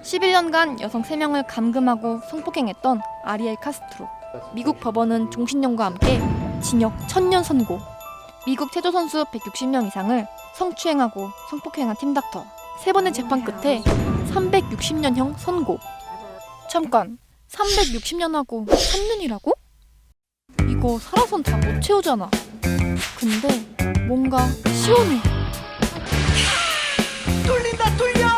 11년간 여성 3명을 감금하고 성폭행했던 아리엘 카스트로. 미국 법원은 종신형과 함께 징역 1000년 선고. 미국 체조 선수 160명 이상을 성추행하고 성폭행한 팀닥터. 3번의 재판 끝에 360년형 선고. 잠깐, 360년하고 3년이라고? 이거 살아선 다 못 채우잖아. 근데 뭔가 시원해. 뚫린다 뚫려!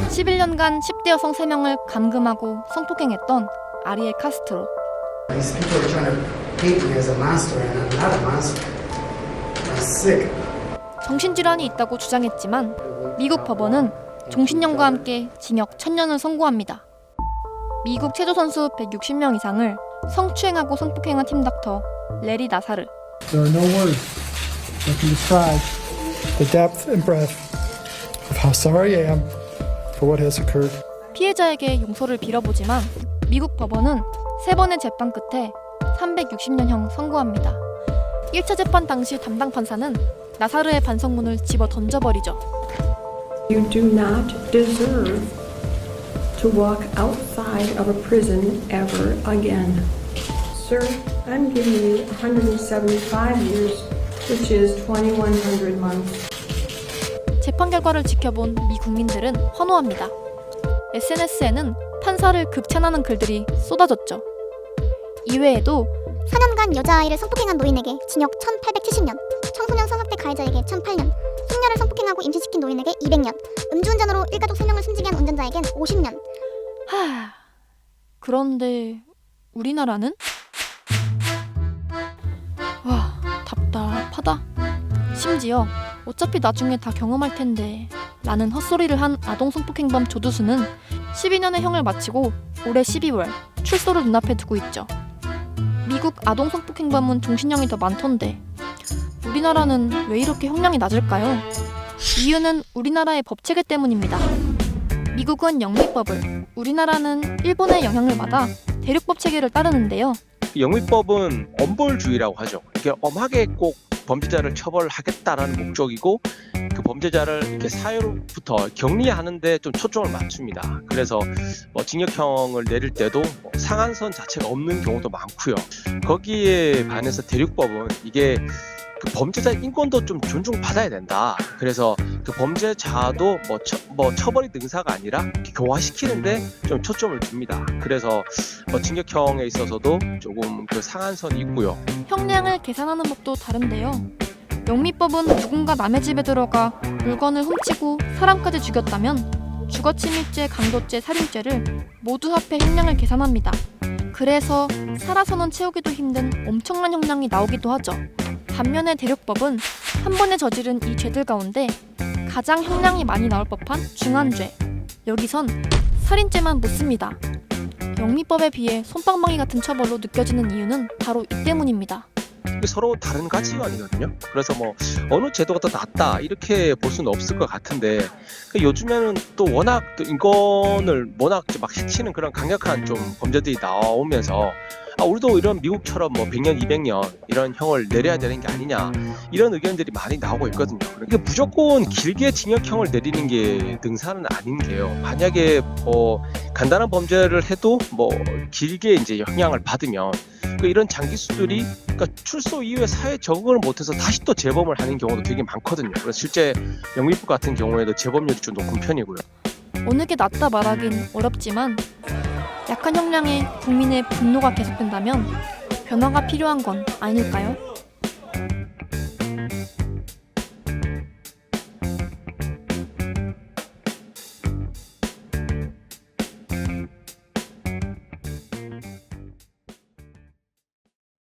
11년간 10대 여성 3명을 감금하고 성폭행했던 아리엘 카스트로. These people are trying to paint me as a monster, and I'm not a monster. I'm sick. 정신질환이 있다고 주장했지만 미국 법원은 종신형과 함께 징역 1000년을 선고합니다. 미국 체조 선수 160명 이상을 성추행하고 성폭행한 팀닥터 레리 나사르. There are no words that can describe the depth and breadth of how sorry I am for what has occurred. 피해자에게 용서를 빌어보지만 미국 법원은 3번의 재판 끝에 360년형 선고합니다. 1차 재판 당시 담당 판사는 나사르의 반성문을 집어 던져버리죠. You do not deserve to walk outside of a prison ever again. Sir, I'm giving you 175 years, which is 2100 months. 재판 결과를 지켜본 미 국민들은 환호합니다. SNS에는 판사를 극찬하는 글들이 쏟아졌죠. 이외에도 4년간 여자아이를 성폭행한 노인에게 징역 1870년, 청소년 성학대 가해자에게 1008년, 숙녀를 성폭행하고 임신시킨 노인에게 200년, 음주운전으로 일가족 3명을 숨지게 한 운전자에겐 50년. 그런데 우리나라는? 와, 답답하다. 심지어 어차피 나중에 다 경험할 텐데 라는 헛소리를 한 아동성폭행범 조두수는 12년의 형을 마치고 올해 12월 출소를 눈앞에 두고 있죠. 미국 아동성폭행범은 종신형이 더 많던데 우리나라는 왜 이렇게 형량이 낮을까요? 이유는 우리나라의 법체계 때문입니다. 미국은 영미법을, 우리나라는 일본의 영향을 받아 대륙법 체계를 따르는데요. 영미법은 엄벌주의라고 하죠. 이게 엄하게 꼭 범죄자를 처벌하겠다라는 목적이고 그 범죄자를 이렇게 사회로부터 격리하는데 좀 초점을 맞춥니다. 그래서 징역형을 내릴 때도 상한선 자체가 없는 경우도 많고요. 거기에 반해서 대륙법은 이게 그 범죄자 인권도 좀 존중받아야 된다. 그래서 그 범죄자도 처벌이 능사가 아니라 교화시키는데 좀 초점을 둡니다. 그래서 징역형에 있어서도 조금 그 상한선이 있고요. 형량을 계산하는 법도 다른데요. 영미법은 누군가 남의 집에 들어가 물건을 훔치고 사람까지 죽였다면 주거침입죄, 강도죄, 살인죄를 모두 합해 형량을 계산합니다. 그래서 살아서는 채우기도 힘든 엄청난 형량이 나오기도 하죠. 반면에 대륙법은 한 번에 저지른 이 죄들 가운데 가장 형량이 많이 나올 법한 중한죄, 여기선 살인죄만 묻습니다. 영미법에 비해 솜방망이 같은 처벌로 느껴지는 이유는 바로 이 때문입니다. 서로 다른 가치관이거든요. 그래서 어느 제도가 더 낫다 이렇게 볼 수는 없을 것 같은데 요즘에는 또 워낙 또 인권을 워낙 막 해치는 그런 강력한 좀 범죄들이 나오면서 우리도 이런 미국처럼 100년, 200년 이런 형을 내려야 되는 게 아니냐 이런 의견들이 많이 나오고 있거든요. 그러니까 무조건 길게 징역형을 내리는 게 능사는 아닌 게요. 만약에 간단한 범죄를 해도 길게 이제 형량을 받으면 이런 장기수들이 출소 이후에 사회 적응을 못해서 다시 또 재범을 하는 경우도 되게 많거든요. 그래서 실제 영미법 같은 경우에도 재범률이 좀 높은 편이고요. 어느 게 낫다 말하긴 어렵지만 약한 형량에 국민의 분노가 계속된다면 변화가 필요한 건 아닐까요?